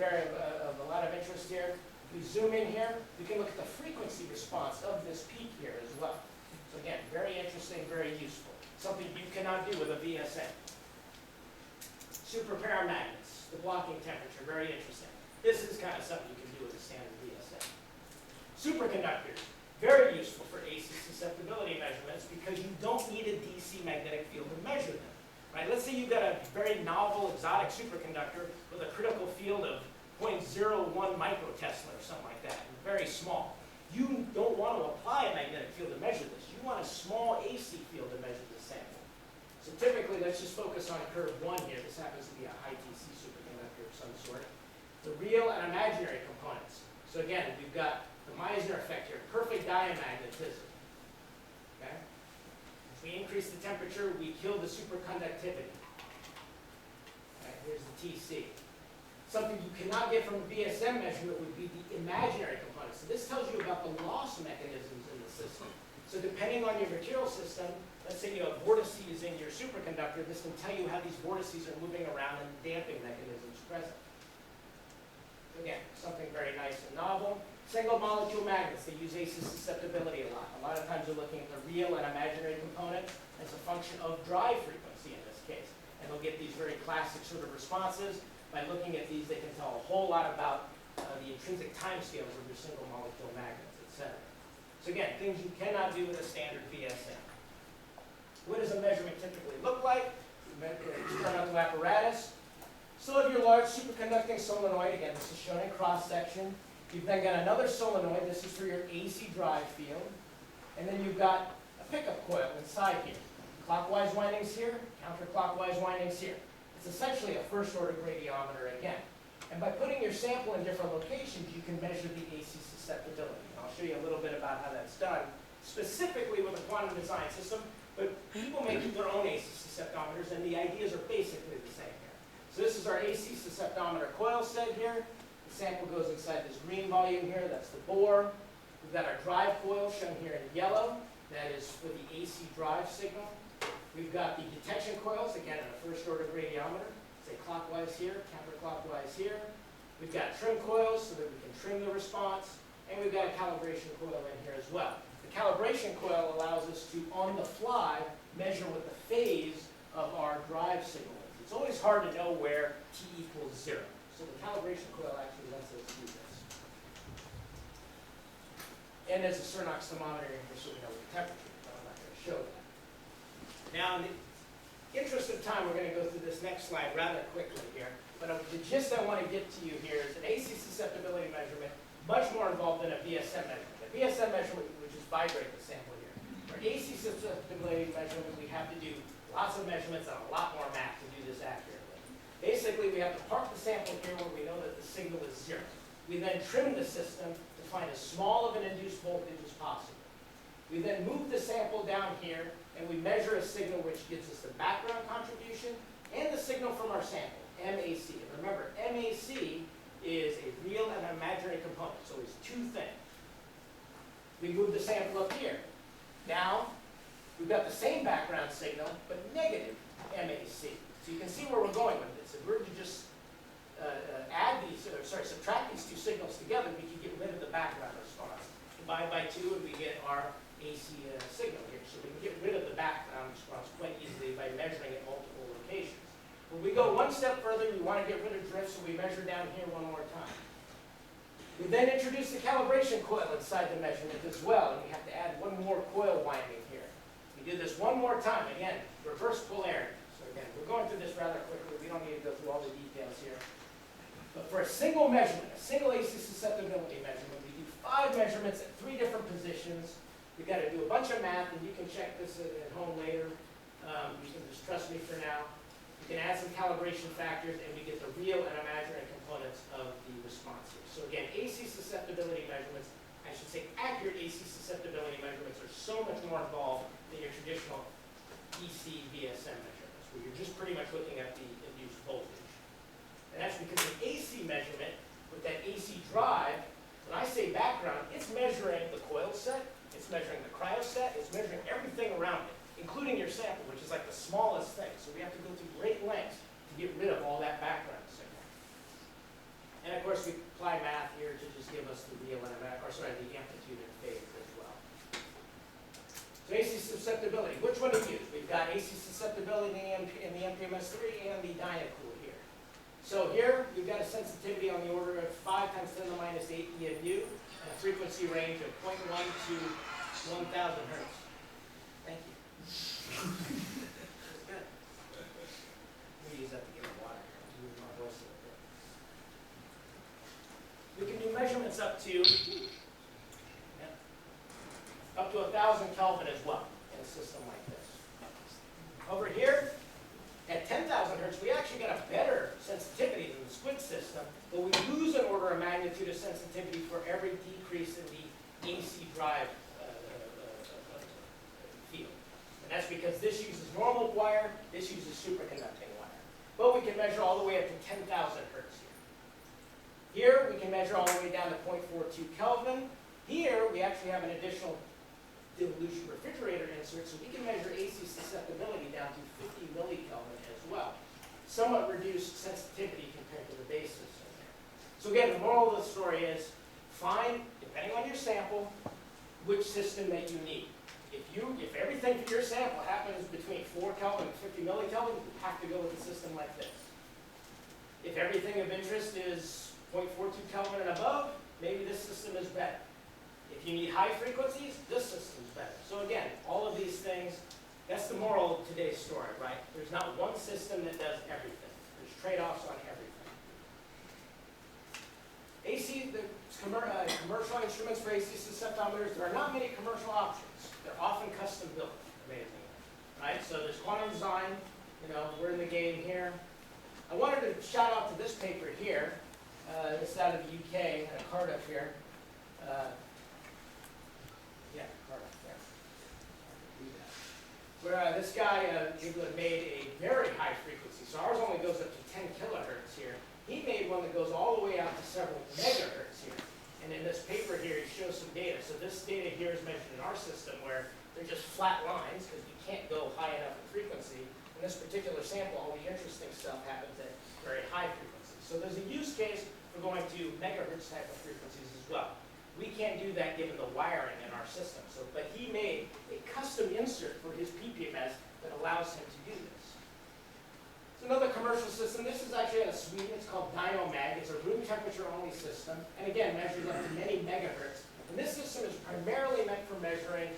of a lot of interest here. If we zoom in here, we can look at the frequency response of this peak here as well. So again, very interesting, very useful. Something you cannot do with a VSM. Super paramagnets, the blocking temperature, very interesting. This is kind of something you can do with a standard VSM. Superconductors, very useful for AC susceptibility measurements because you don't need a DC magnetic field to measure them. Right? Let's say you've got a very novel, exotic superconductor with a critical field of 0.01 microtesla or something like that, very small. You don't want to apply a magnetic field to measure this. You want a small AC field to measure the sample. So typically, let's just focus on curve 1 here. This happens to be a high TC superconductor of some sort. The real and imaginary components. So again, we've got the Meissner effect here, perfect diamagnetism. Okay? If we increase the temperature, we kill the superconductivity. Okay, here's the TC. Something you cannot get from a VSM measurement would be the imaginary components. So this tells you about the loss mechanisms in the system. So depending on your material system, let's say you have vortices in your superconductor, this can tell you how these vortices are moving around and damping mechanisms present. Again, something very nice and novel. Single molecule magnets, they use AC susceptibility a lot. A lot of times they're looking at the real and imaginary component as a function of drive frequency in this case. And they'll get these very classic sort of responses. By looking at these, they can tell a whole lot about the intrinsic time scales of your single molecule magnets, etc. So again, things you cannot do with a standard VSM. What does a measurement typically look like? Experimental apparatus. Still have your large superconducting solenoid. Again, this is shown in cross-section. You've then got another solenoid. This is for your AC drive field. And then you've got a pickup coil inside here. Clockwise windings here, counterclockwise windings here. It's essentially a first-order gradiometer again. And by putting your sample in different locations, you can measure the AC susceptibility. And I'll show you a little bit about how that's done, specifically with a quantum design system. But people make their own AC susceptometers, and the ideas are basically the same here. So this is our AC susceptometer coil set here. The sample goes inside this green volume here. That's the bore. We've got our drive coil shown here in yellow. That is for the AC drive signal. We've got the detection coils, again, in a first-order gradiometer. Say clockwise here, counterclockwise here. We've got trim coils so that we can trim the response. And we've got a calibration coil in here as well. The calibration coil allows us to, on the fly, measure what the phase of our drive signal is. It's always hard to know where T equals 0. So the calibration coil actually lets us do this. And there's a Cernox thermometer in here so we know the temperature, but I'm not going to show that. Now, in the interest of time, we're going to go through this next slide rather quickly here. But the gist I want to get to you here is an AC susceptibility measurement, much more involved than a VSM measurement. A VSM measurement, we just vibrate the sample here. For AC susceptibility measurement, we have to do lots of measurements and a lot more math to do this accurately. Basically, we have to park the sample here where we know that the signal is 0. We then trim the system to find as small of an induced voltage as possible. We then move the sample down here, and we measure a signal which gives us the background contribution and the signal from our sample, MAC. And remember, MAC is a real and imaginary component, so it's two things. We move the sample up here. Now, we've got the same background signal, but negative MAC. So you can see where we're going with this. If we were to just subtract these two signals together, we can get rid of the background response. Divide by 2, and we get our AC signal here. So we can get rid of the background response quite easily by measuring at multiple locations. When we go one step further, we want to get rid of drift, so we measure down here one more time. We then introduce the calibration coil inside the measurement as well, and we have to add one more coil winding here. We do this one more time. Again, reverse polarity. So again, we're going through this rather quickly. We don't need to go through all the details here. But for a single measurement, a single AC susceptibility measurement, we do 5 measurements at 3 different positions. We've got to do a bunch of math, and you can check this at home later. You can just trust me for now. You can add some calibration factors, and we get the real and imaginary components of the response here. So again, AC susceptibility measurements, I should say accurate AC susceptibility measurements, are so much more involved than your traditional DC VSM measurements, where you're just pretty much looking at the induced voltage. And that's because the AC measurement, with that AC drive, when I say background, it's measuring the coil set, it's measuring the cryostat, it's measuring everything around it, including your sample, which is like the smallest thing. So we have to go through great lengths to get rid of all that background signal. And course, we apply math here to just give us the real and the amplitude and phase as well. So AC susceptibility, which one to use? We've got AC susceptibility in the MPMS3 and the Dynacool here. So here, we've got a sensitivity on the order of 5 × 10⁻⁸ EMU and a frequency range of 0.1 to 1,000 hertz. Thank you. That's good. I'm going to use that to get my water. I'm moving my voice a little bit. We can do measurements up to 1,000 Kelvin as well in a system like this. Over here, at 10,000 hertz, we actually get a better sensitivity than the squid system, but we lose an order of magnitude of sensitivity for every decrease in the AC drive field. And that's because this uses normal wire, this uses superconducting wire. But we can measure all the way up to 10,000 hertz here. Here, we can measure all the way down to 0.42 Kelvin. Here, we actually have an additional dilution refrigerator insert, so we can measure AC susceptibility down to 50 millikelvin as well. Somewhat reduced sensitivity compared to the base system there. So again, the moral of the story is find, depending on your sample, which system that you need. If everything for your sample happens between 4 Kelvin and 50 millikelvin, you have to go with a system like this. If everything of interest is 0.42 Kelvin and above, maybe this system is better. If you need high frequencies, this system's better. So again, all of these things, that's the moral of today's story, right? There's not one system that does everything. There's trade-offs on everything. AC, the commercial instruments for AC susceptometers, there are not many commercial options. They're often custom built, amazingly. Right? So there's quantum design, we're in the game here. I wanted to shout out to this paper here. It's out of the UK, Cardiff here. Where this guy made a very high frequency. So ours only goes up to 10 kilohertz here. He made one that goes all the way out to several megahertz here. And in this paper here, he shows some data. So this data here is measured in our system where they're just flat lines because you can't go high enough in frequency. In this particular sample, all the interesting stuff happens at very high frequencies. So there's a use case for going to megahertz type of frequencies as well. We can't do that given the wiring in our system. But he made a custom insert for his PPMS that allows him to do this. It's another commercial system. This is actually out of Sweden. It's called Dynamag. It's a room temperature only system. And again, measures up to many megahertz. And this system is primarily meant for measuring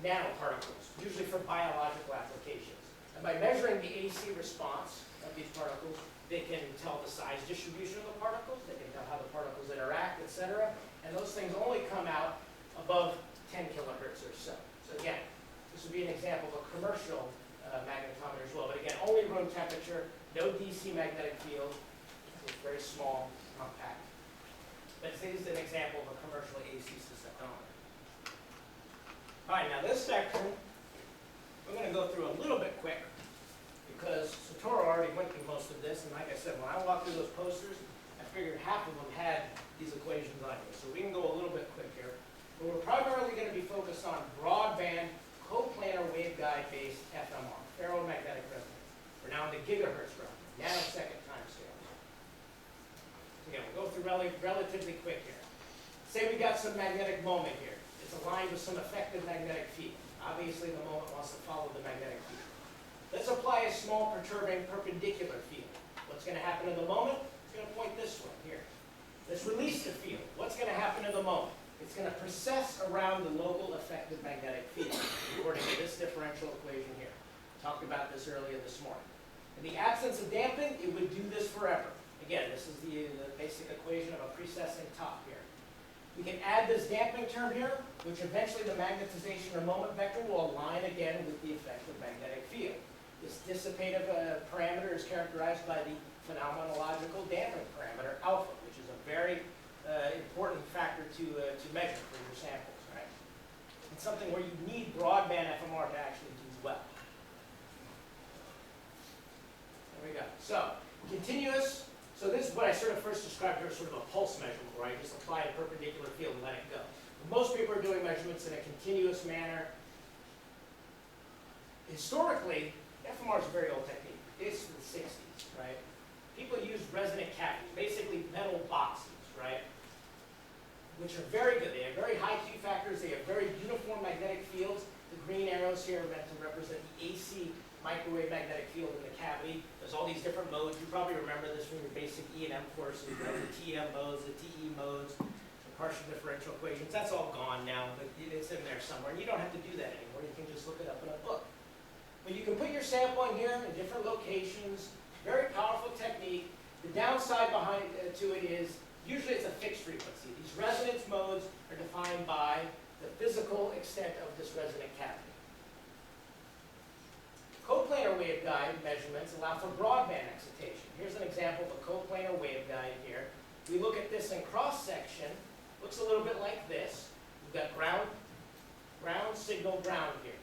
nanoparticles, usually for biological applications. And by measuring the AC response of these particles, they can tell the size distribution of the particles. They can tell how the particles interact, etc. And those things only come out above 10 kilohertz or so. So again, this would be an example of a commercial magnetometer as well. But again, only room temperature, no DC magnetic field. It's very small, compact. But this is an example of a commercial AC susceptometer. All right, now this section, we're going to go through a little bit quick because Satoru already went through most of this. And like I said, when I walked through those posters, I figured half of them had these equations on here. So we can go a little bit quick here. But we're primarily going to be focused on broadband, coplanar waveguide-based FMR, ferromagnetic resonance. We're now in the gigahertz realm, nanosecond time scale. So again, we'll go through relatively quick here. Say we got some magnetic moment here. It's aligned with some effective magnetic field. Obviously, the moment wants to follow the magnetic field. Let's apply a small perturbing perpendicular field. What's going to happen in the moment? It's going to point this way, here. Let's release the field. What's going to happen in the moment? It's going to precess around the local effective magnetic field, according to this differential equation here. Talked about this earlier this morning. In the absence of damping, it would do this forever. Again, this is the basic equation of a precessing top here. We can add this damping term here, which eventually the magnetization or moment vector will align again with the effective magnetic field. This dissipative parameter is characterized by the phenomenological damping parameter, alpha, which is a very important factor to measure for your samples, right? It's something where you need broadband FMR to actually do well. There we go. So, continuous. So this is what I sort of first described here as sort of a pulse measurement, where I just apply a perpendicular field and let it go. Most people are doing measurements in a continuous manner. Historically, FMR is a very old technique. It's from the 60s, right? People used resonant cavities, basically metal boxes. which are very good. They have very high Q factors. They have very uniform magnetic fields. The green arrows here are meant to represent the AC microwave magnetic field in the cavity. There's all these different modes. You probably remember this from your basic E&M courses, right? The TM modes, the TE modes, the partial differential equations. That's all gone now, but it's in there somewhere. And you don't have to do that anymore. You can just look it up in a book. But you can put your sample in here in different locations. Very powerful technique. The downside behind to it is usually it's a fixed frequency. These resonance modes are defined by the physical extent of this resonant cavity. Coplanar waveguide measurements allow for broadband excitation. Here's an example of a coplanar waveguide here. We look at this in cross-section. Looks a little bit like this. We've got ground, signal, ground here.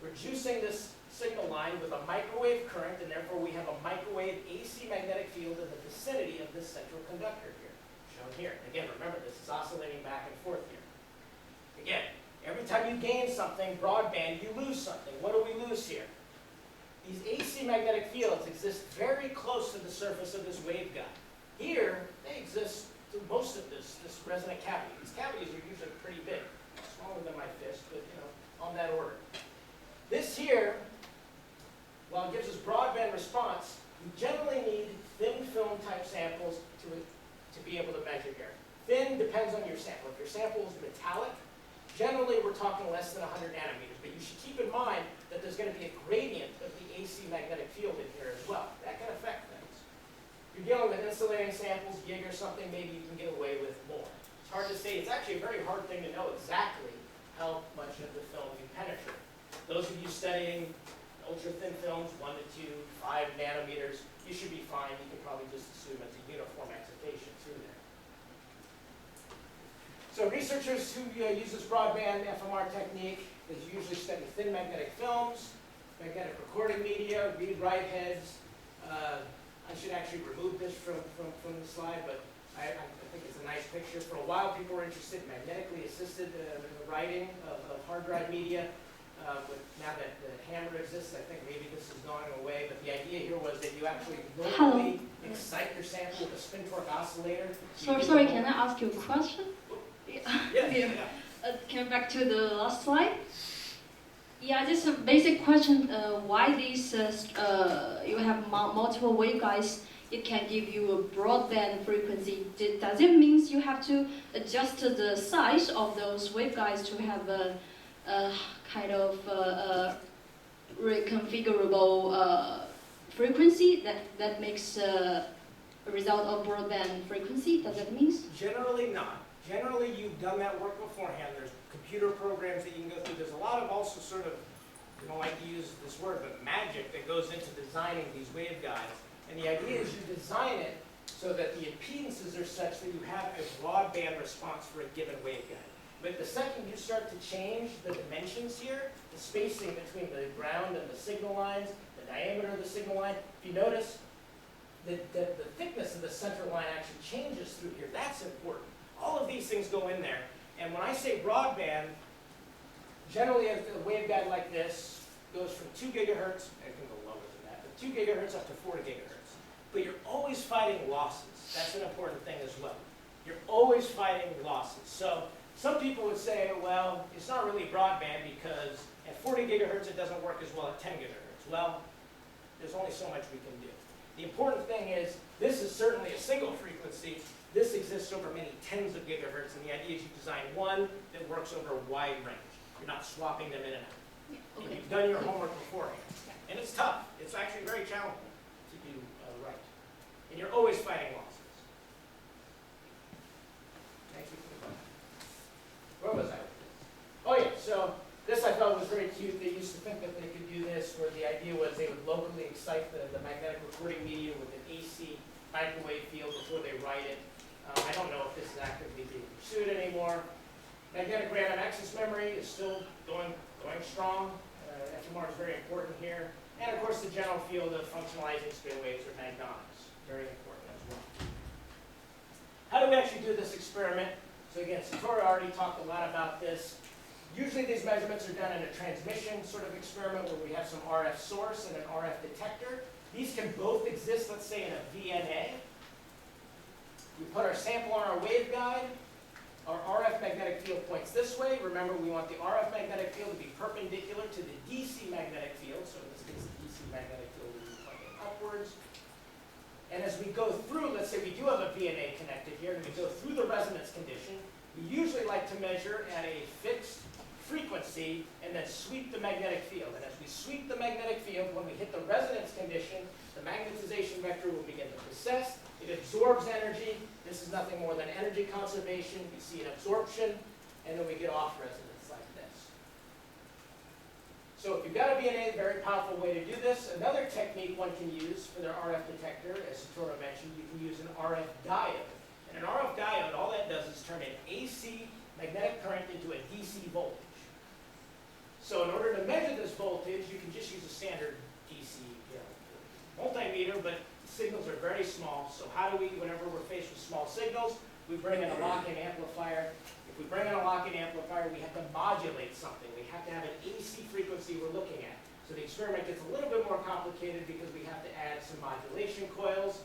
We're juicing this signal line with a microwave current, and therefore we have a microwave AC magnetic field in the vicinity of this central conductor here, shown here. Again, remember, this is oscillating back and forth here. Again, every time you gain something, broadband, you lose something. What do we lose here? These AC magnetic fields exist very close to the surface of this waveguide. Here, they exist to most of this resonant cavity. These cavities are usually pretty big, smaller than my fist, but on that order. This here, while it gives us broadband response, we generally need thin film type samples to be able to measure here. Thin depends on your sample. If your sample is metallic, generally we're talking less than 100 nanometers, but you should keep in mind that there's going to be a gradient of the AC magnetic field in here as well. That can affect things. If you're dealing with insulating samples, gig or something, maybe you can get away with more. It's hard to say. It's actually a very hard thing to know exactly how much of the film you penetrate. Those of you studying ultra-thin films, 1 to 2, 5 nanometers, you should be fine. You can probably just assume it's a uniform excitation through there. So researchers who use this broadband FMR technique, they usually study thin magnetic films, magnetic recording media, read-write heads. I should actually remove this from the slide, but I think it's a nice picture. For a while, people were interested in magnetically assisted writing of hard drive media. But now that the hammer exists, I think maybe this is going away. But the idea here was that you actually locally excite your sample with a spin torque oscillator. Sorry, can I ask you a question? Yes. Come back to the last slide. Yeah, just a basic question. Why these, you have multiple waveguides, it can give you a broadband frequency. Does it mean you have to adjust the size of those waveguides to have a kind of reconfigurable frequency that makes a result of broadband frequency? Does that mean? Generally not. Generally, you've done that work beforehand. There's computer programs that you can go through. There's a lot of also sort of, we don't like to use this word, but magic that goes into designing these waveguides. And the idea is you design it so that the impedances are such that you have a broadband response for a given waveguide. But the second you start to change the dimensions here, the spacing between the ground and the signal lines, the diameter of the signal line, if you notice, the thickness of the center line actually changes through here. That's important. All of these things go in there. And when I say broadband, generally a waveguide like this goes from 2 gigahertz, it can go lower than that, but 2 gigahertz up to 4 gigahertz. But you're always fighting losses. That's an important thing as well. You're always fighting losses. So some people would say, well, it's not really broadband because at 40 gigahertz it doesn't work as well at 10 gigahertz. Well, there's only so much we can do. The important thing is, this is certainly a single frequency. This exists over many tens of gigahertz, and the idea is you design one that works over a wide range. You're not swapping them in and out. Yeah, okay. And you've done your homework beforehand. And it's tough. It's actually very challenging to do right. And you're always fighting losses. Thank you for the question. Where was I with this? Oh yeah, so this I thought was very cute. They used to think that they could do this where the idea was they would locally excite the magnetic recording media with an AC microwave field before they write it. I don't know if this is actively being pursued anymore. Magnetic random access memory is still going strong. FMR is very important here. And of course the general field of functionalizing spin waves or magnetics, very important as well. How do we actually do this experiment? So again, Satori already talked a lot about this. Usually these measurements are done in a transmission sort of experiment where we have some RF source and an RF detector. These can both exist, let's say, in a VNA. We put our sample on our waveguide, our RF magnetic field points this way. Remember, we want the RF magnetic field to be perpendicular to the DC magnetic field. So in this case, the DC magnetic field will be pointing upwards. And as we go through, let's say we do have a VNA connected here, and we go through the resonance condition, we usually like to measure at a fixed frequency and then sweep the magnetic field. And as we sweep the magnetic field, when we hit the resonance condition, the magnetization vector will begin to precess. It absorbs energy. This is nothing more than energy conservation. We see an absorption, and then we get off resonance like this. So if you've got a VNA, a very powerful way to do this. Another technique one can use for their RF detector, as Satoru mentioned, you can use an RF diode. And an RF diode, all that does is turn an AC magnetic current into a DC voltage. So in order to measure this voltage, you can just use a standard DC multimeter, but signals are very small. So how do we, whenever we're faced with small signals, we bring in a lock-in amplifier. If we bring in a lock-in amplifier, we have to modulate something. We have to have an AC frequency we're looking at. So the experiment gets a little bit more complicated because we have to add some modulation coils.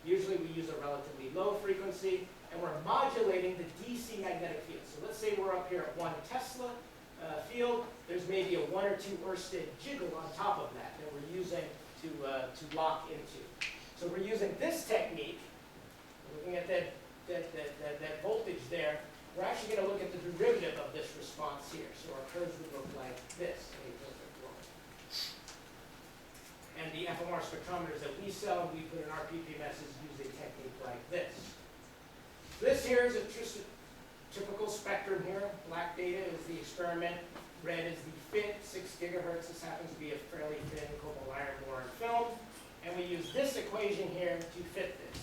Usually we use a relatively low frequency, and we're modulating the DC magnetic field. So let's say we're up here at 1 Tesla field. There's maybe a 1 or 2 Ørsted jiggle on top of that we're using to lock into. So we're using this technique, looking at that voltage there. We're actually going to look at the derivative of this response here. So our curves would look like this. And the FMR spectrometers that we sell, we put in our PPMSs, use a technique like this. This here is just a typical spectrum here. Black data is the experiment. Red is the fit, 6 gigahertz. This happens to be a fairly thin cobalt iron boron film. And we use this equation here to fit this,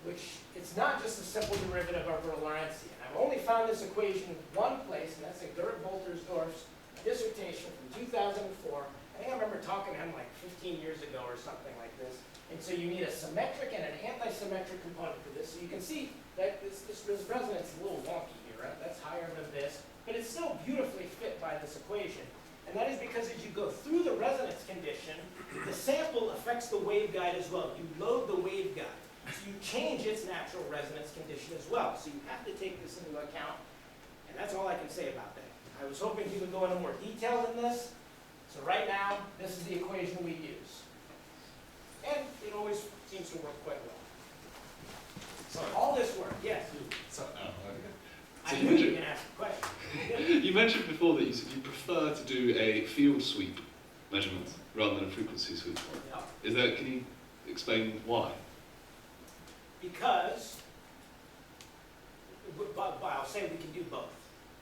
which it's not just a simple derivative of Lorentzian. I've only found this equation in one place, and that's in Gerd Woltersdorf's dissertation from 2004. I think I remember talking to him like 15 years ago or something like this. And so you need a symmetric and an anti-symmetric component for this. So you can see that this resonance is a little wonky here, right? That's higher than this, but it's still beautifully fit by this equation. And that is because as you go through the resonance condition, the sample affects the waveguide as well. You load the waveguide. So you change its natural resonance condition as well. So you have to take this into account. And that's all I can say about that. I was hoping he would go into more detail in this. So right now, this is the equation we use. And it always seems to work quite well. So all this work, yes. So I knew you were going to ask a question. you mentioned before that you said you prefer to do a field sweep measurement rather than a frequency sweep. Yep. Is that? Can you explain why? Because, but I'll say we can do both.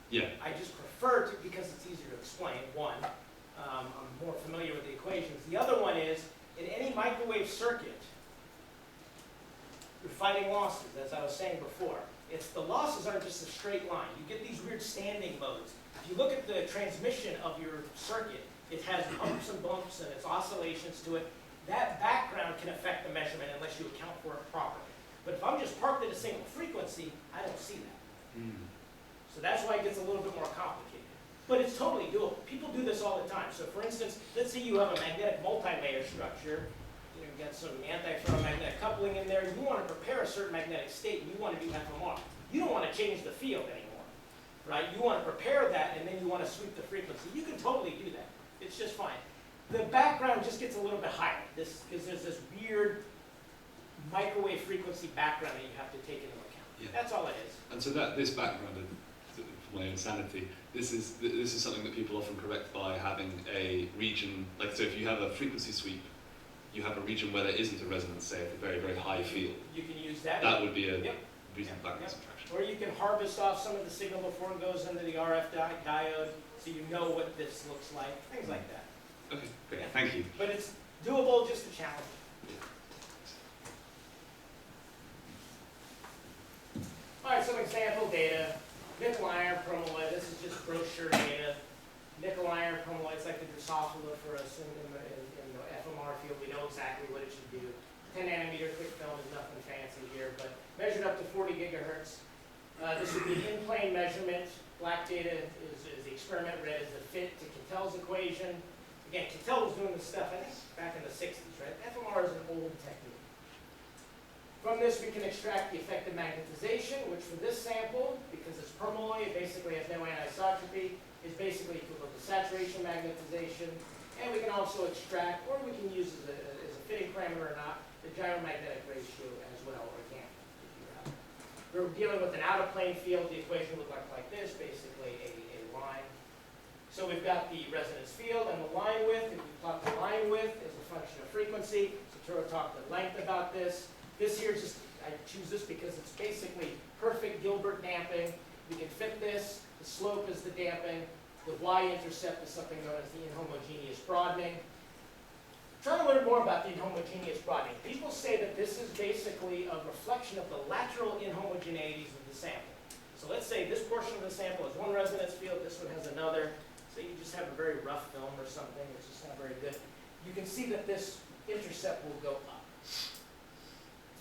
Yeah. I just prefer to, because it's easier to explain, one, I'm more familiar with the equations. The other one is, in any microwave circuit, you're fighting losses, as I was saying before. The losses aren't just a straight line. You get these weird standing modes. If you look at the transmission of your circuit, it has humps and bumps and its oscillations to it. That background can affect the measurement unless you account for it properly. But if I'm just parked at a single frequency, I don't see that. So that's why it gets a little bit more complicated. But it's totally doable. People do this all the time. So for instance, let's say you have a magnetic multi-layer structure. You've got some anti-ferromagnetic coupling in there. You want to prepare a certain magnetic state, and you want to do FMR. You don't want to change the field anymore, right? You want to prepare that, and then you want to sweep the frequency. You can totally do that. It's just fine. The background just gets a little bit higher, because there's this weird microwave frequency background that you have to take into account. Yeah. That's all it is. And so this background, for my own sanity, this is something that people often correct by having a region, like so if you have a frequency sweep, you have a region where there isn't a resonance, say at a very, very high field. You can use that. That would be a Yep. reason for background subtraction. Or you can harvest off some of the signal before it goes into the RF diode, so you know what this looks like, things like that. Okay, great, thank you. But it's doable, just a challenge. All right, some example data. Nickel iron permalloy, this is just brochure data. Nickel iron permalloy, it's like the Drosophila for us in the FMR field. We know exactly what it should do. 10 nanometer thick film is nothing fancy here, but measured up to 40 gigahertz. This would be an in-plane measurement. Black data is the experiment, red is the fit to Kittel's equation. Again, Kittel was doing this stuff, I think, back in the 60s, right? FMR is an old technique. From this, we can extract the effective magnetization, which for this sample, because it's permalloy, it basically has no anisotropy, is basically equivalent to saturation magnetization. And we can also extract, or we can use as a fitting parameter or not, the gyromagnetic ratio as well, organically. We're dealing with an out-of-plane field. The equation would look like this, basically a line. So we've got the resonance field and the line width. If we plot the line width as a function of frequency, Satoru talked at length about this. This here is just, I choose this because it's basically perfect Gilbert damping. We can fit this. The slope is the damping. The y-intercept is something known as the inhomogeneous broadening. Trying to learn more about the inhomogeneous broadening. People say that this is basically a reflection of the lateral inhomogeneities of the sample. So let's say this portion of the sample has one resonance field, this one has another. So you just have a very rough film or something, it's just not very good. You can see that this intercept will go up. It's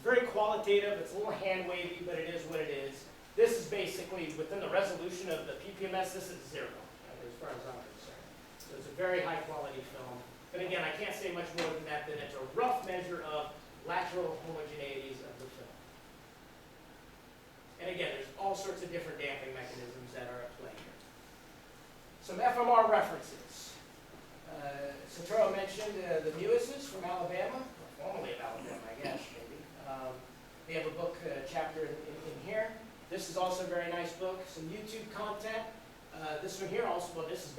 very qualitative, it's a little hand wavy, but it is what it is. This is basically within the resolution of the PPMS, this is 0, as far as I'm concerned. So it's a very high quality film. But again, I can't say much more than that, it's a rough measure of lateral homogeneities of the film. And again, there's all sorts of different damping mechanisms that are at play here. Some FMR references. Satoru mentioned the Muises from Alabama, or formerly of Alabama, I guess, maybe. They have a book chapter in here. This is also a very nice book. Some YouTube content. This one here also, well, this is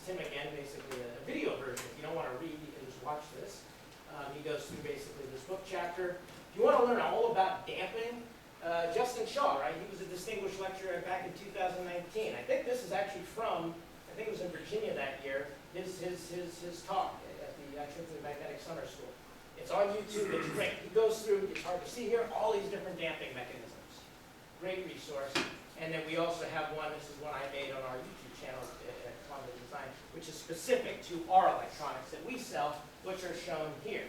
Tim again, basically a video version. If you don't want to read, you can just watch this. He goes through basically this book chapter. If you want to learn all about damping, Justin Shaw, right? He was a distinguished lecturer back in 2019. I think this is actually from, I think it was in Virginia that year, his talk at the Magnetic Summer School. It's on YouTube, it's great. He goes through, it's hard to see here, all these different damping mechanisms. Great resource. And then we also have one, this is one I made on our YouTube channel at Quantum Design, which is specific to our electronics that we sell, which are shown here.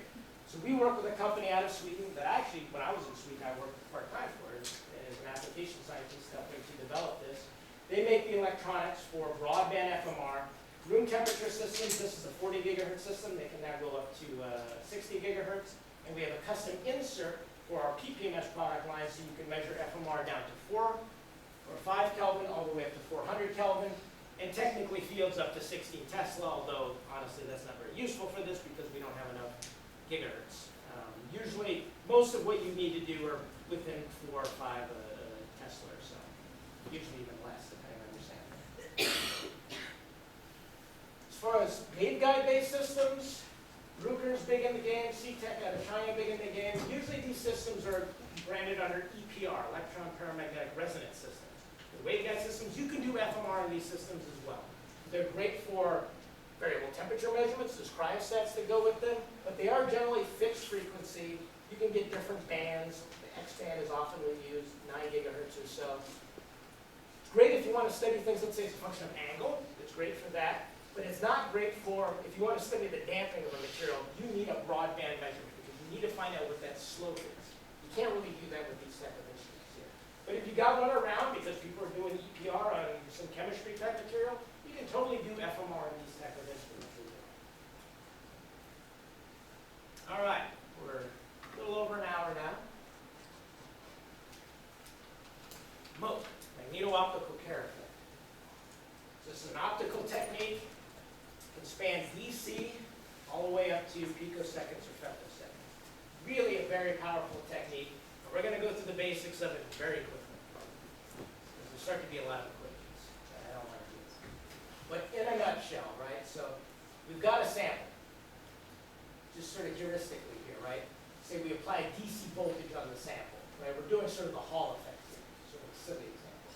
So we work with a company out of Sweden that actually, when I was in Sweden, I worked part-time for it as an application scientist helping to develop this. They make the electronics for broadband FMR, room temperature systems. This is a 40 gigahertz system. They can now go up to 60 gigahertz. And we have a custom insert for our PPMS product line, so you can measure FMR down to 4 or 5 Kelvin, all the way up to 400 Kelvin, and technically fields up to 16 Tesla, although honestly that's not very useful for this because we don't have enough gigahertz. Usually, most of what you need to do are within 4 or 5 Tesla or so. Usually even less, depending on your sample. As far as waveguide-based systems, Bruker's big in the game, C-Tech out of China big in the game. Usually these systems are branded under EPR, electron paramagnetic resonance systems. The waveguide systems, you can do FMR in these systems as well. They're great for variable temperature measurements. There's cryostats that go with them, but they are generally fixed frequency. You can get different bands. The X band is often used, 9 gigahertz or so. Great if you want to study things, let's say it's a function of angle. It's great for that. But it's not great for, if you want to study the damping of a material, you need a broadband measurement because you need to find out what that slope is. You can't really do that with these type of instruments here. But if you got one around, because people are doing EPR on some chemistry type material, you can totally do FMR in these type of instruments as well. All right, we're a little over an hour now. MOC, magneto-optical character. This is an optical technique. Can span DC all the way up to picoseconds or femtoseconds. Really a very powerful technique. But we're going to go through the basics of it very quickly. There's start to be a lot of equations. I don't want to do this. But in a nutshell, right? So we've got a sample. Just sort of heuristically here, right? Say we apply DC voltage on the sample, right? We're doing sort of the Hall effect here, sort of a silly example.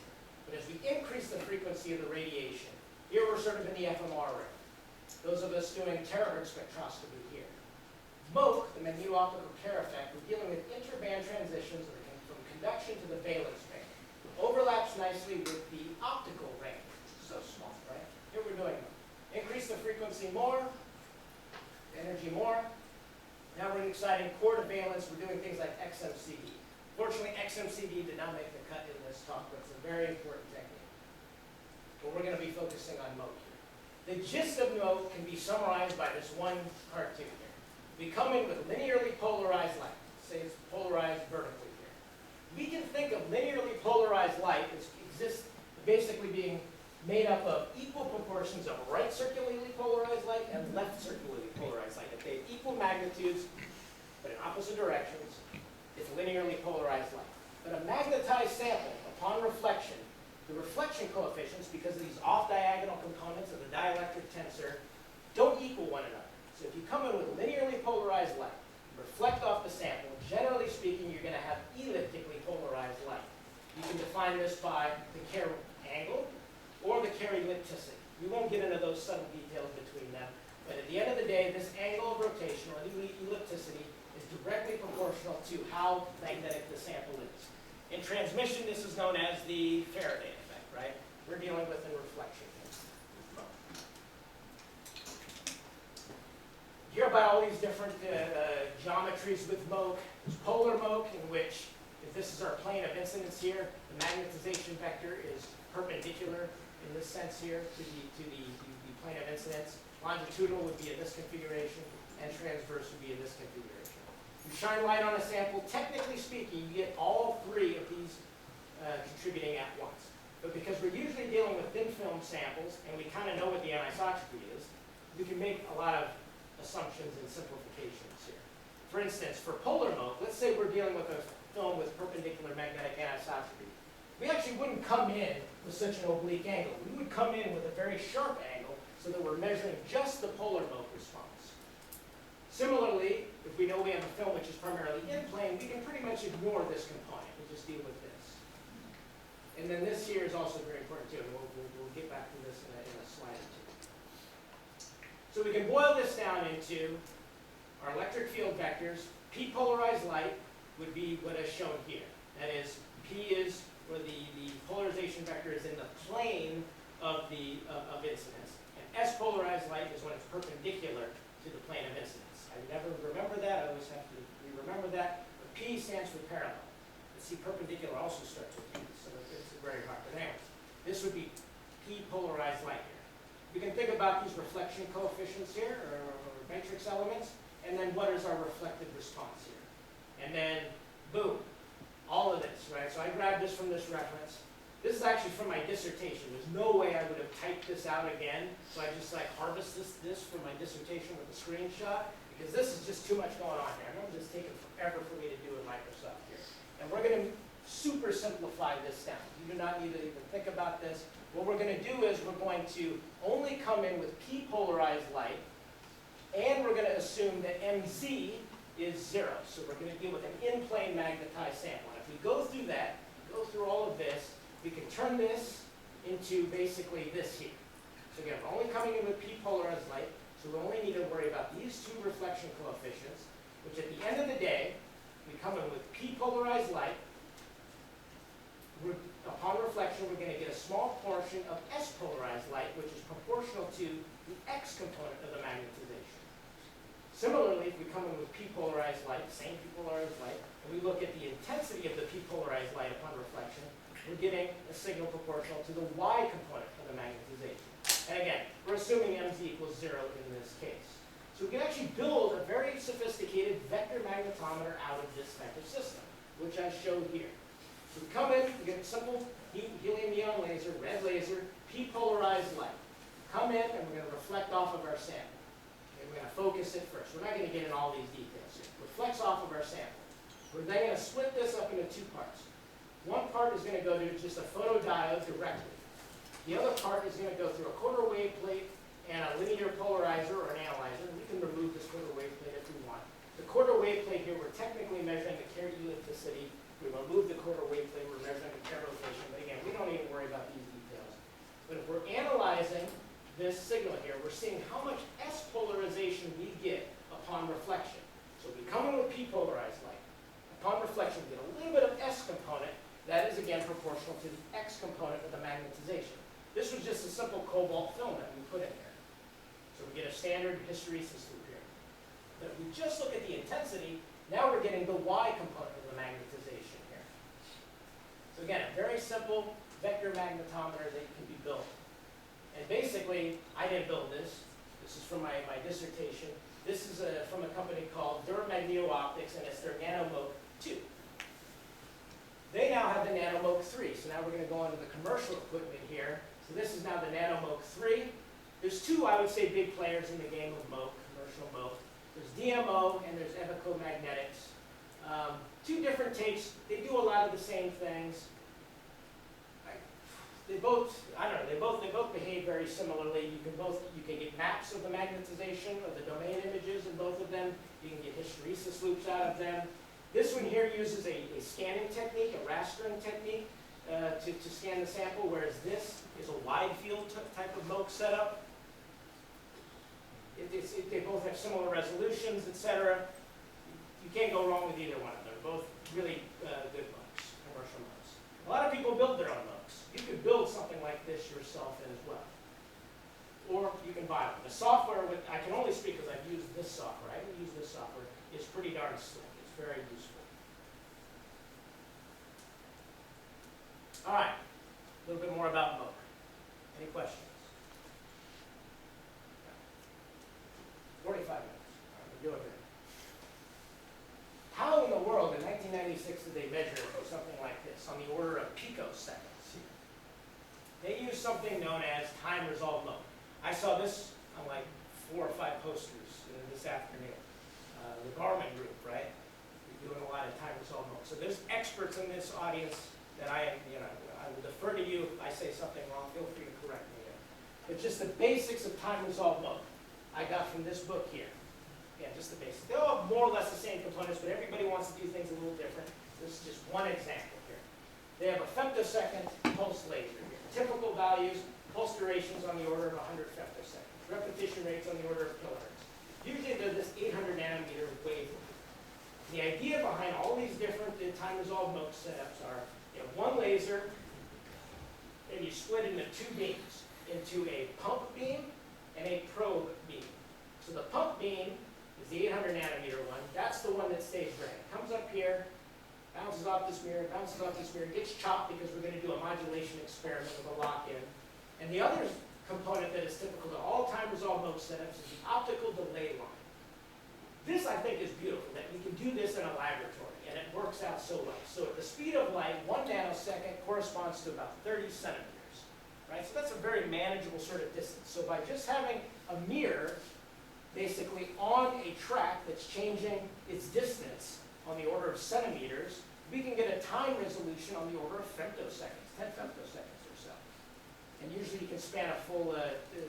But as we increase the frequency of the radiation, here we're sort of in the FMR range. Those of us doing terahertz spectroscopy here. MOC, the magneto-optical Kerr effect, we're dealing with interband transitions from conduction to the valence band. Overlaps nicely with the optical range, which is so small, right? Here we're doing increase the frequency more, energy more. Now we're exciting core to valence. We're doing things like XMCD. Fortunately, XMCD did not make the cut in this talk, but it's a very important technique. But we're going to be focusing on MOC here. The gist of MOC can be summarized by this one cartoon here. We come in with linearly polarized light. say it's polarized vertically here. We can think of linearly polarized light as exists basically being made up of equal proportions of right circularly polarized light and left circularly polarized light. If they have equal magnitudes, but in opposite directions, it's linearly polarized light. But a magnetized sample, upon reflection, the reflection coefficients, because of these off-diagonal components of the dielectric tensor, don't equal one another. So if you come in with linearly polarized light, reflect off the sample, generally speaking, you're going to have elliptically polarized light. You can define this by the Kerr angle or the Kerr ellipticity. We won't get into those subtle details between them, but at the end of the day, this angle of rotation, or the ellipticity, is directly proportional to how magnetic the sample is. In transmission, this is known as the Faraday effect, right? We're dealing with in reflection. You hear about all these different geometries with MOC. There's polar MOC, in which, if this is our plane of incidence here, the magnetization vector is perpendicular in this sense here to the plane of incidence. Longitudinal would be in this configuration, and transverse would be in this configuration. You shine light on a sample, technically speaking, you get all three of these contributing at once. But because we're usually dealing with thin film samples, and we kind of know what the anisotropy is, we can make a lot of assumptions and simplifications here. For instance, for polar MOC, let's say we're dealing with a film with perpendicular magnetic anisotropy. We actually wouldn't come in with such an oblique angle. We would come in with a very sharp angle so that we're measuring just the polar MOC response. Similarly, if we know we have a film which is primarily in plane, we can pretty much ignore this component and just deal with this. And then this here is also very important too, and we'll get back to this in a slide or two. So we can boil this down into our electric field vectors. P polarized light would be what is shown here. That is, P is where the polarization vector is in the plane of incidence. And S polarized light is when it's perpendicular to the plane of incidence. I never remember that. I always have to remember that. But P stands for parallel. But see, perpendicular also starts with P, so it's very hard. But anyways, this would be P polarized light here. We can think about these reflection coefficients here, or matrix elements, and then what is our reflected response here? And then, boom, all of this, right? So I grabbed this from this reference. This is actually from my dissertation. There's no way I would have typed this out again, so I just like harvested this from my dissertation with a screenshot, because this is just too much going on here. I remember this taking forever for me to do in Microsoft here. And we're going to super simplify this down. You do not need to even think about this. What we're going to do is we're going to only come in with P polarized light, and we're going to assume that MZ is 0. So we're going to deal with an in-plane magnetized sample. And if we go through that, go through all of this, we can turn this into basically this here. So again, we're only coming in with P polarized light, so we only need to worry about these two reflection coefficients, which at the end of the day, we come in with P polarized light. Upon reflection, we're going to get a small portion of S polarized light, which is proportional to the X component of the magnetization. Similarly, if we come in with P polarized light, same P polarized light, and we look at the intensity of the P polarized light upon reflection, we're getting a signal proportional to the Y component of the magnetization. And again, we're assuming MZ equals 0 in this case. So we can actually build a very sophisticated vector magnetometer out of this type of system, which I showed here. So we come in, we get a simple helium neon laser, red laser, P polarized light. Come in, and we're going to reflect off of our sample. And we're going to focus it first. We're not going to get in all these details here. Reflects off of our sample. We're then going to split this up into two parts. One part is going to go to just a photodiode directly. The other part is going to go through a quarter wave plate and a linear polarizer or an analyzer. We can remove this quarter wave plate if we want. The quarter wave plate here, we're technically measuring the Kerr ellipticity. We remove the quarter wave plate, we're measuring the Kerr rotation. But again, we don't even worry about these details. But if we're analyzing this signal here, we're seeing how much S polarization we get upon reflection. So we come in with P polarized light. Upon reflection, we get a little bit of S component. That is, again, proportional to the X component of the magnetization. This was just a simple cobalt film that we put in here. So we get a standard hysteresis loop here. But if we just look at the intensity, now we're getting the Y component of the magnetization here. So again, a very simple vector magnetometer that can be built. And basically, I didn't build this. This is from my dissertation. This is from a company called Dumas, and it's their NanoMoke 2. They now have the NanoMoke 3, so now we're going to go on to the commercial equipment here. So this is now the NanoMoke 3. There's two, I would say, big players in the game of Moke, commercial Moke. There's DMO and there's Evico Magnetics. Two different takes. They do a lot of the same things. They both, I don't know, they both behave very similarly. You can get maps of the magnetization of the domain images in both of them. You can get hysteresis loops out of them. This one here uses a scanning technique, a rastering technique, to scan the sample, whereas this is a wide field type of Moke setup. They both have similar resolutions, etc. You can't go wrong with either one of them. They're both really good Mokes, commercial Mokes. A lot of people build their own Mokes. You could build something like this yourself as well. Or you can buy them. The software, I can only speak because I've used this software. I haven't used this software. It's pretty darn slick. It's very useful. All right, a little bit more about Moke. Any questions? 45 minutes. All right, we're doing good. How in the world in 1996 did they measure something like this on the order of picoseconds? They used something known as time-resolved Moke. I saw this on like 4 or 5 posters this afternoon. The Garmin group, right? They're doing a lot of time-resolved Moke. So there's experts in this audience that I will defer to you if I say something wrong. Feel free to correct me there. But just the basics of time-resolved Moke I got from this book here. Yeah, just the basics. They're all more or less the same components, but everybody wants to do things a little different. This is just one example here. They have a femtosecond pulse laser here. Typical values, pulse durations on the order of 100 femtoseconds. Repetition rates on the order of kilohertz. Usually they're this 800 nanometer wavelength. The idea behind all these different time-resolved Moke setups are you have one laser, and you split it into 2 beams, into a pump beam and a probe beam. So the pump beam is the 800 nanometer one. That's the one that stays gray. It comes up here, bounces off this mirror, bounces off this mirror, gets chopped because we're going to do a modulation experiment with a lock-in. And the other component that is typical to all time-resolved Moke setups is the optical delay line. This, I think, is beautiful, that we can do this in a laboratory, and it works out so well. So at the speed of light, 1 nanosecond corresponds to about 30 centimeters, right? So that's a very manageable sort of distance. So by just having a mirror, basically on a track that's changing its distance on the order of centimeters, we can get a time resolution on the order of femtoseconds, 10 femtoseconds or so. And usually you can span a full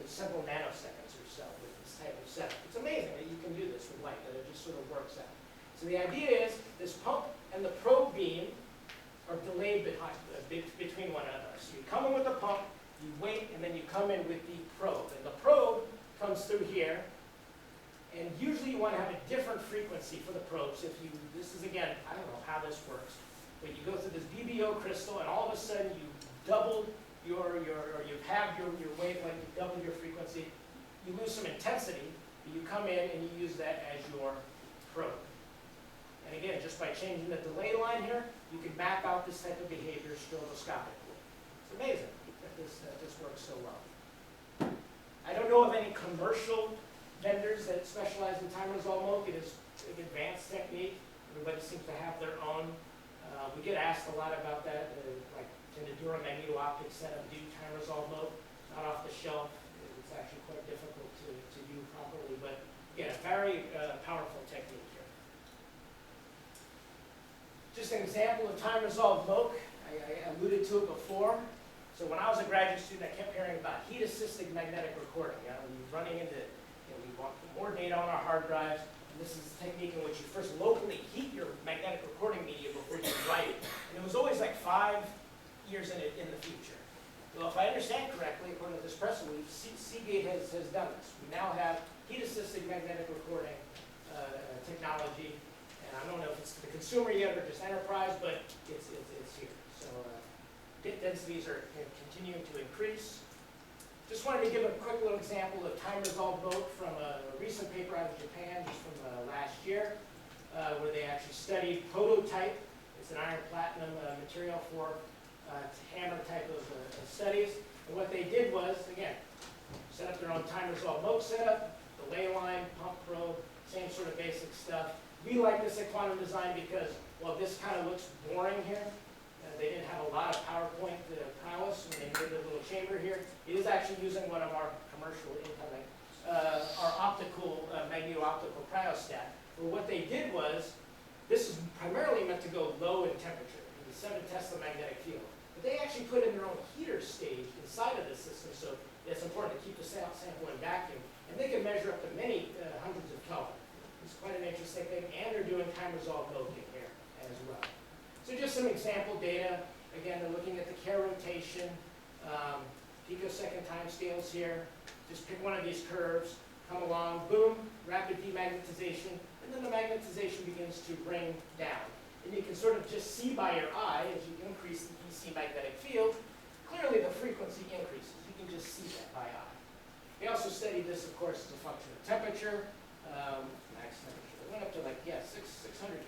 several nanoseconds or so with this type of setup. It's amazing that you can do this with light, that it just sort of works out. So the idea is this pump and the probe beam are delayed between one another. So you come in with the pump, you wait, and then you come in with the probe. And the probe comes through here, and usually you want to have a different frequency for the probes. This is again, I don't know how this works, but you go through this BBO crystal, and all of a sudden you double you have your wavelength, you double your frequency, you lose some intensity, but you come in and you use that as your probe. And again, just by changing the delay line here, you can map out this type of behavior stroboscopically. It's amazing that this works so well. I don't know of any commercial vendors that specialize in time-resolved Moke. It is an advanced technique. Everybody seems to have their own. We get asked a lot about that, like can the Dumas magneto-optic setup do time-resolved Moke? Not off the shelf. It's actually quite difficult to do properly, but again, a very powerful technique here. Just an example of time-resolved Moke. I alluded to it before. So when I was a graduate student, I kept hearing about heat-assisted magnetic recording. You're running into, we want more data on our hard drives. And this is a technique in which you first locally heat your magnetic recording media before you write it. And it was always like 5 years in the future. Well, if I understand correctly, according to this press release, Seagate has done this. We now have heat-assisted magnetic recording technology. And I don't know if it's the consumer yet or just enterprise, but it's here. So bit densities are continuing to increase. Just wanted to give a quick little example of time-resolved Moke from a recent paper out of Japan, just from last year, where they actually studied prototype. It's an iron-platinum material for hammer type of studies. And what they did was, again, set up their own time-resolved Moke setup, delay line, pump probe, same sort of basic stuff. We like this at Quantum Design because, well, this kind of looks boring here. They didn't have a lot of PowerPoint prowess when they made the little chamber here. It is actually using one of our commercial incoming, our optical, magneto-optical cryostat. But what they did was, this is primarily meant to go low in temperature, the 7 Tesla magnetic field. But they actually put in their own heater stage inside of the system, so it's important to keep the sample in vacuum. And they can measure up to many hundreds of Kelvin. It's quite an interesting thing, and they're doing time-resolved moking here as well. So just some example data. Again, they're looking at the Kerr rotation, picosecond time scales here. Just pick one of these curves, come along, boom, rapid demagnetization, and then the magnetization begins to bring down. And you can sort of just see by your eye, as you increase the EC magnetic field, clearly the frequency increases. You can just see that by eye. They also studied this, of course, as a function of temperature, max temperature. It went up to like, 600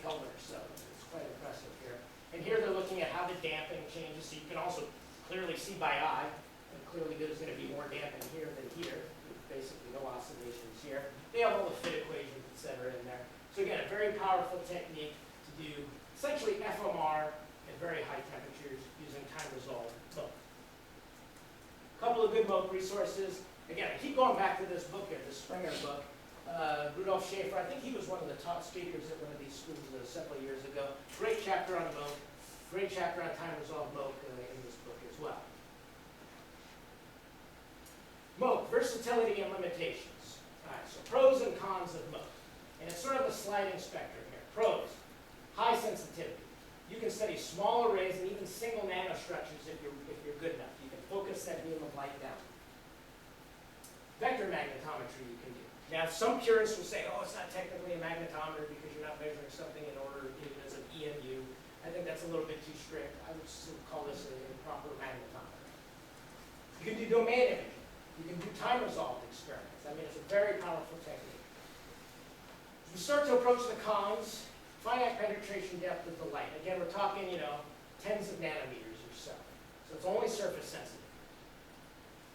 Kelvin or so. It's quite impressive here. And here they're looking at how the damping changes, so you can also clearly see by eye. And clearly there's going to be more damping here than here. There's basically no oscillations here. They have all the fit equations, etc. in there. So again, a very powerful technique to do essentially FMR at very high temperatures using time-resolved moke. A couple of good moke resources. Again, I keep going back to this book here, the Springer book. Rudolf Schaefer, I think he was one of the top speakers at one of these schools several years ago. Great chapter on moke, great chapter on time-resolved moke in this book as well. Moke, versatility and limitations. All right, so pros and cons of moke. And it's sort of a sliding spectrum here. Pros, high sensitivity. You can study small arrays and even single nanostructures if you're good enough. You can focus that beam of light down. Vector magnetometry you can do. Now, some purists will say, oh, it's not technically a magnetometer because you're not measuring something in order to give it as an EMU. I think that's a little bit too strict. I would still call this a proper magnetometer. You can do domain imaging. You can do time-resolved experiments. I mean, it's a very powerful technique. As we start to approach the cons, finite penetration depth of the light. Again, we're talking, tens of nanometers or so. So it's only surface sensitive.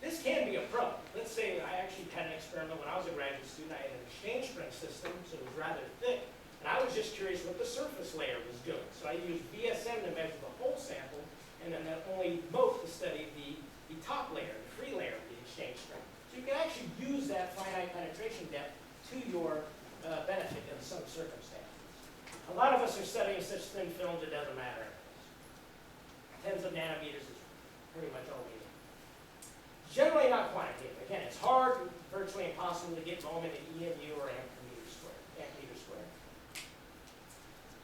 This can be a pro. Let's say I actually had an experiment when I was a graduate student. I had an exchange spring system, so it was rather thick. And I was just curious what the surface layer was doing. So I used VSM to measure the whole sample, and then only moke to study the top layer, the free layer of the exchange spring. So you can actually use that finite penetration depth to your benefit in some circumstances. A lot of us are studying such thin films it doesn't matter. Tens of nanometers is pretty much all we need. Generally not quantitative. Again, it's hard, virtually impossible to get moment in EMU or amp meter squared.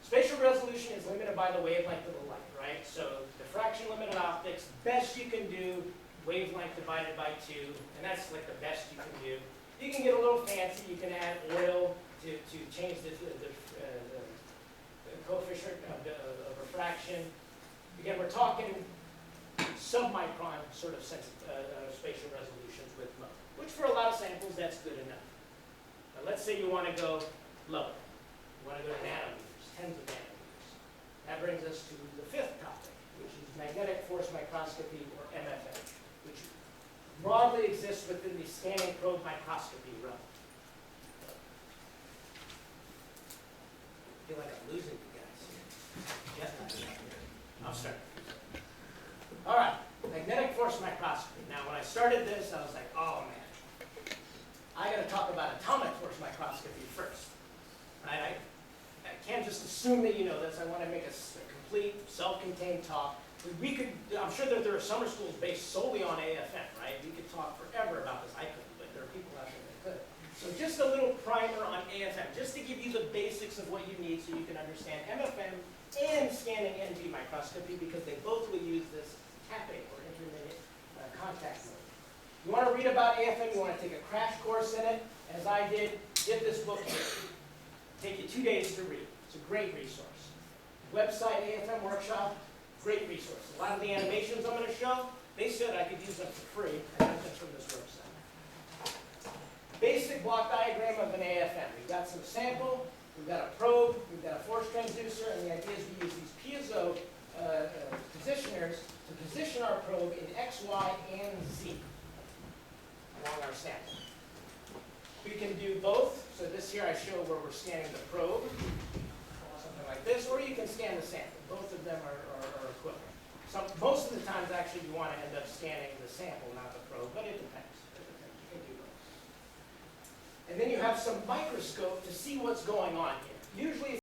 Spatial resolution is limited by the wavelength of the light, right? So diffraction limited optics, best you can do, wavelength divided by 2, and that's like the best you can do. You can get a little fancy. You can add oil to change the coefficient of refraction. Again, we're talking submicron sort of spatial resolutions with moke, which for a lot of samples, that's good enough. But let's say you want to go lower. You want to go to nanometers, tens of nanometers. That brings us to the 5th topic, which is magnetic force microscopy, or MFM, which broadly exists within the scanning probe microscopy realm. I feel like I'm losing you guys. Yeah. I'm starting. All right, magnetic force microscopy. Now, when I started this, I was like, oh man, I got to talk about atomic force microscopy first. Right? I can't just assume that you know this. I want to make a complete, self-contained talk. I'm sure that there are summer schools based solely on AFM, right? We could talk forever about this. I couldn't, but there are people out there that could. So just a little primer on AFM, just to give you the basics of what you need so you can understand MFM and scanning NG microscopy, because they both will use this tapping or intermittent contact mode. You want to read about AFM, you want to take a crash course in it, as I did, get this book here. Take you 2 days to read. It's a great resource. Website AFM workshop, great resource. A lot of the animations I'm going to show, they said I could use them for free. I got them from this website. Basic block diagram of an AFM. We've got some sample, we've got a probe, we've got a force transducer, and the idea is we use these piezo positioners to position our probe in X, Y, and Z along our sample. We can do both, So this here I show where we're scanning the probe, something like this, or you can scan the sample. Both of them are equivalent. Most of the times, actually, you want to end up scanning the sample, not the probe, but it depends. You can do both. And then you have some microscope to see what's going on here. Usually